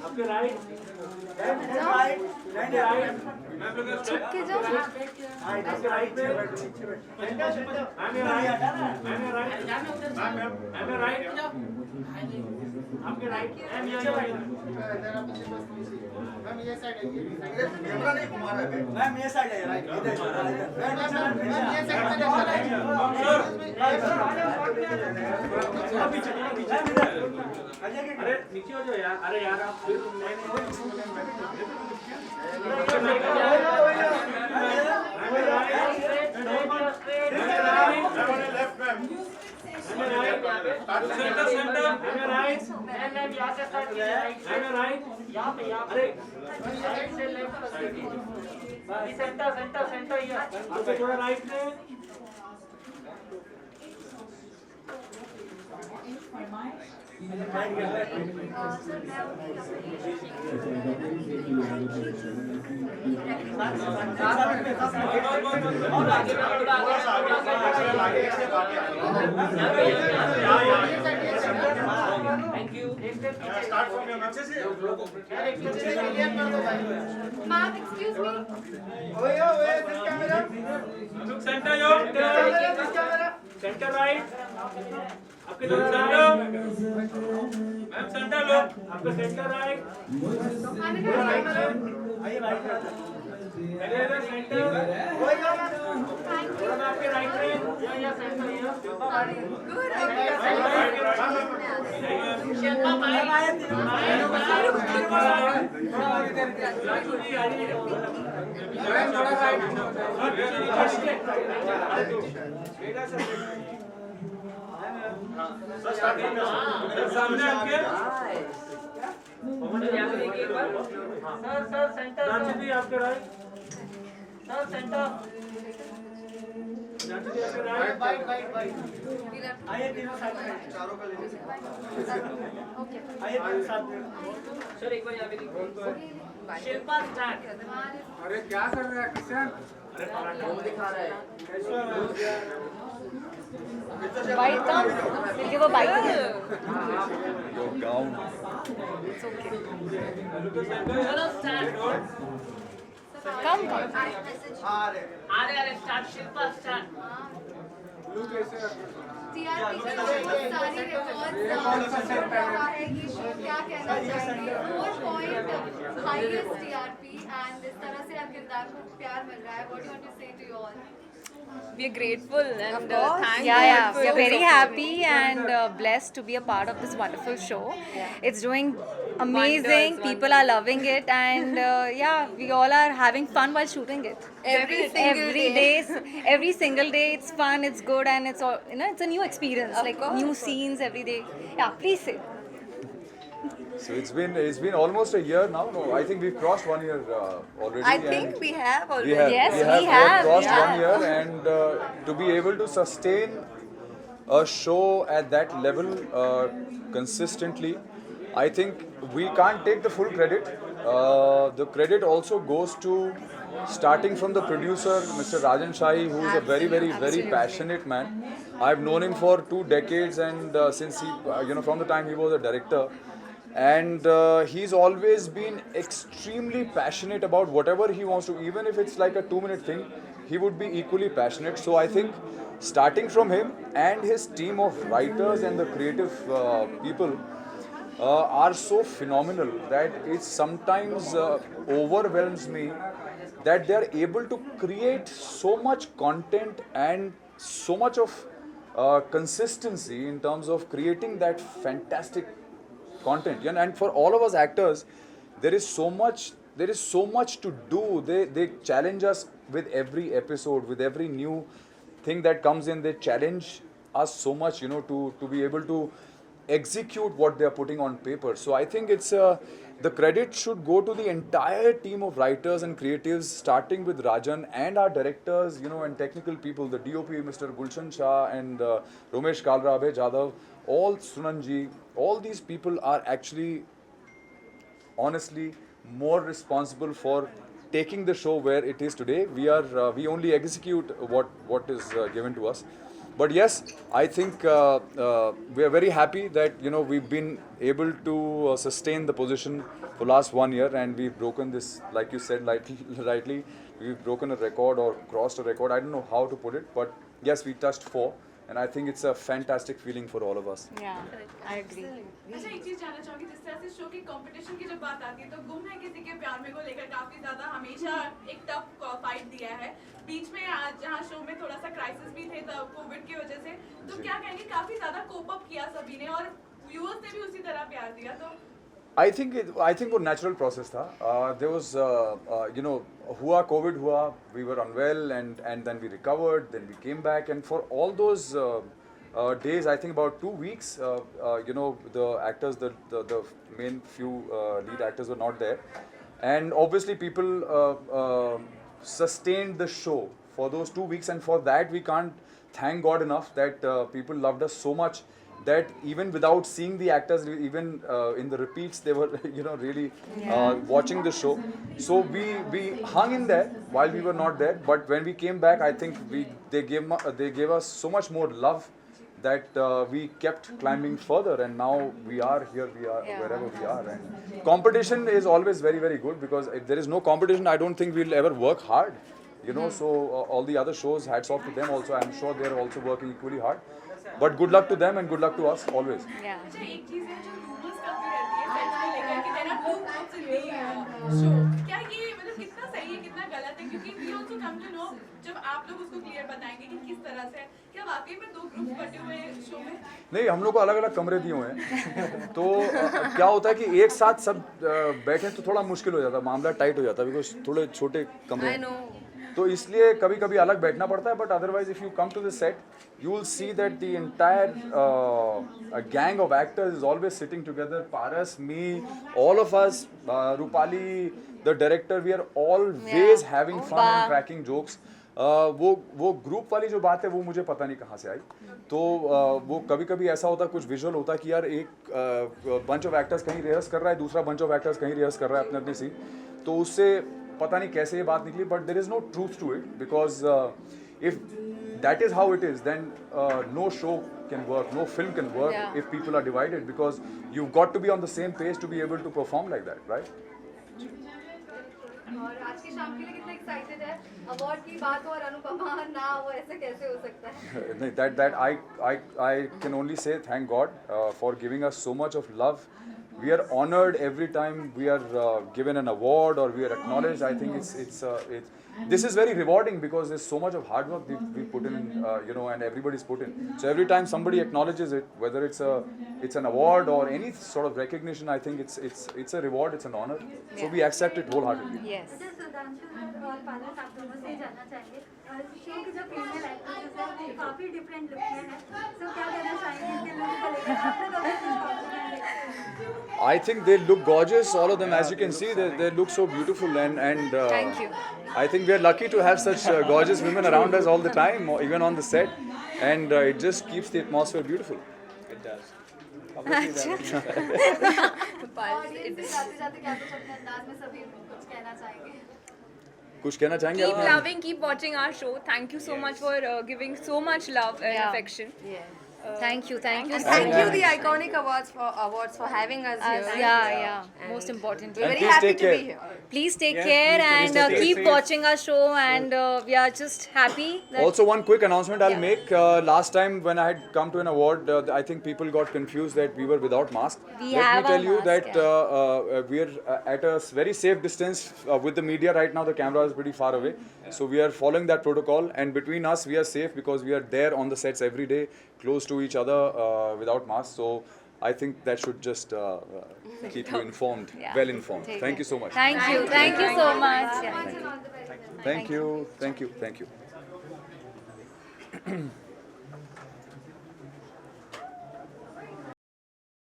आपके राइट छुप के जाओ। आपके राइट पे मैम ये राइट मैम ये राइट मैम ये राइट आपके राइट मैम ये मैम ये साइड है, कैमरा नहीं घुमा रहा है मैम, ये साइड है राइट, इधर मैम ये साइड में अरे नीचे हो जाओ यार, अरे यार आप थोड़ा राइट में thank you. Start from your नीचे से मैम एक्सक्यूज मी। ओए this camera look centre yo centre right आपके दोनों सेंटर मैम सेंटर लो आपका सेंटर राइट आइए राइट इधर सेंटर थोड़ा आपके राइट में या सेंटर या गुड। शिल्पा सामने आपके सर सेंटर जी आपके राइट सर सेंटर वाइट आइए तीनों साथ में, चारों का लेने आइए तीनों साथ में सर एक बार यहाँ पे शिल्पा स्टार्ट अरे क्या कर रहा है किशन? दिखा रहा है बाइट का मिलके वो बाइट चलो स्टार्ट कम अरे स्टार्ट शिल्पा स्टार्ट टीआरपी के बहुत सारी रिकॉर्ड्स रहा है ये शो, क्या कहना चाहेंगे? 4 हाईएस्ट टीआरपी एंड इस तरह से आप किरदार को प्यार मिल रहा है. What do you want to say to you all? We are grateful and thank Yeah, God yeah. for We are the very support. happy and blessed to be a part of this wonderful show. It's doing amazing. Wonders, People are loving it, and yeah, we all are having fun while shooting it. Every single day. Every single day, it's fun, it's good, and it's all, it's a new experience. Of like course. new scenes every day. Yeah, please say. So it's been almost a year now. No, I think we've crossed 1 year already. I and think we have already. we have, Yes, we we have have, crossed yeah. 1 year, and to be able to sustain a show at that level consistently, I think we can't take the full credit. The credit also goes to starting from the producer, Mr. Rajan Shahi, who is a very, very, very passionate man. I've known him for 2 decades, and since he, from the time he was a director. And he's always been extremely passionate about whatever he wants to, even if it's like a 2-minute thing, he would be equally passionate. So I think starting from him and his team of writers and the creative people are so phenomenal that it sometimes overwhelms me that they are able to create so much content and so much of consistency in terms of creating that fantastic content. And for all of us actors, there is so much to do. They challenge us with every episode, with every new thing that comes in. They challenge us so much, to be able to execute what they are putting on paper. So I think it's the credit should go to the entire team of writers and creatives, starting with Rajan and our directors, and technical people, the DOP, Mr. Gulshan Shah, and Romesh Kalra, Abhay Jadhav, all Sunanji, all these people are actually, honestly, more responsible for taking the show where it is today. We only execute what is given to us. But yes, I think we are very happy that we've been able to sustain the position for last 1 year, and we've broken this, like you said, rightly, we've broken a record or crossed a record. I don't know how to put it, but yes, we touched 4, and I think it's a fantastic feeling for all of us. Yeah, I agree. अच्छा एक चीज जानना चाहूंगी, जिस तरह से show की competition की जब बात आती है तो गुम है किसी के प्यार में को लेकर काफी ज्यादा हमेशा एक टफ फाइट दिया है। बीच में आज जहाँ शो में थोड़ा सा क्राइसिस भी थे तब कोविड की वजह से, तो क्या कहेंगे काफी ज्यादा कोप अप किया सभी ने और व्यूअर्स ने भी उसी तरह प्यार दिया, तो I think वो natural process था. There was हुआ COVID हुआ, we were unwell and then we recovered, then we came back, and for all those days, I think about 2 weeks, the actors, the main few lead actors were not there, and obviously people sustained the show for those 2 weeks, and for that we can't thank God enough that people loved us so much that even without seeing the actors, even in the repeats, they were really watching the show. So we hung in there while we were not there, but when we came back, I think they gave us so much more love that we kept climbing further, and now we are here, wherever we are. And competition is always very, very good, because if there is no competition, I don't think we'll ever work hard. So all the other shows, hats off to them also. I'm sure they're also working equally hard. But good luck to them and good luck to us always. Yeah. अच्छा एक चीज है जो rumours काफी रहती है set को लेकर कि there are 2 groups in the show, क्या ये मतलब कितना सही है कितना गलत है, क्योंकि we also come to know जब आप लोग उसको क्लियर बताएंगे कि किस तरह से क्या वाकई में 2 ग्रुप्स बटे हुए हैं शो में? नहीं, हम लोग को अलग अलग कमरे दिए हुए हैं तो क्या होता है कि एक साथ सब बैठे तो थोड़ा मुश्किल हो जाता है, मामला टाइट हो जाता है, बिकॉज थोड़े छोटे कमरे हैं, तो इसलिए कभी कभी अलग बैठना पड़ता है. But otherwise if you come to the set, you will see that the entire gang of actors is always sitting together. Paras, me, all of us, Rupali, the director, we are always having fun and cracking jokes. वो group वाली जो बात है वो मुझे पता नहीं कहाँ से आई. तो वो कभी कभी ऐसा होता है, कुछ विजुअल होता है कि यार एक बंच ऑफ एक्टर्स कहीं रिहर्स कर रहा है, दूसरा बंच ऑफ एक्टर्स कहीं रिहर्स कर रहा है अपने अपनी सीन, तो उससे पता नहीं कैसे ये बात निकली. But there is no truth to it, because if that is how it is, then no show can work, no film can work if people are divided, because you've got to be on the same page to be able to perform like that, right? और आज की शाम के लिए कितना excited है? Award की बात हो और अनुपमा ना हो, ऐसे कैसे हो सकता है? नहीं, that I can only say thank God for giving us so much of love. We are honored every time we are given an award or we are acknowledged. I think this is very rewarding, because there's so much of hard work we put in, and everybody's put in. So every time somebody acknowledges it, whether it's an award or any sort of recognition, I think it's a reward, it's an honor. So we accept it wholeheartedly. Yes. Sudhanshu और पारस, आप दोनों से जानना चाहेंगे show की जो female actresses है वो काफी डिफरेंट लुक में है, तो क्या कहना चाहेंगे इनके लुक को लेकर? आपने तो अपने complement. I think they look gorgeous, all of them, as you can see. They look so beautiful, and Thank you. I think we are lucky to have such gorgeous women around us all the time, even on the set, and it just keeps the atmosphere beautiful. It does. Audience से जाते जाते क्या कुछ अपने अंदाज में सभी कुछ कहना चाहेंगे? कुछ कहना चाहेंगे Keep आप? loving, keep watching our show. Thank you so much for giving so much love and affection. Thank you. Thank Thank you the iconic awards for having us here. Yeah. Most importantly. And please take care. Please take care and keep watching our show, and we are just happy that Also, one quick announcement I'll make. Last time when I had come to an award, I think people got confused that we were without mask. We Let have me tell our you mask, that we are at a very safe distance with the media right now. The camera is pretty far away. So we are following that protocol, and between us we are safe because we are there on the sets every day, close to each other without masks. So I think that should just keep you informed, well informed. Thank you so much. Thank you so much. Yeah. Thank you.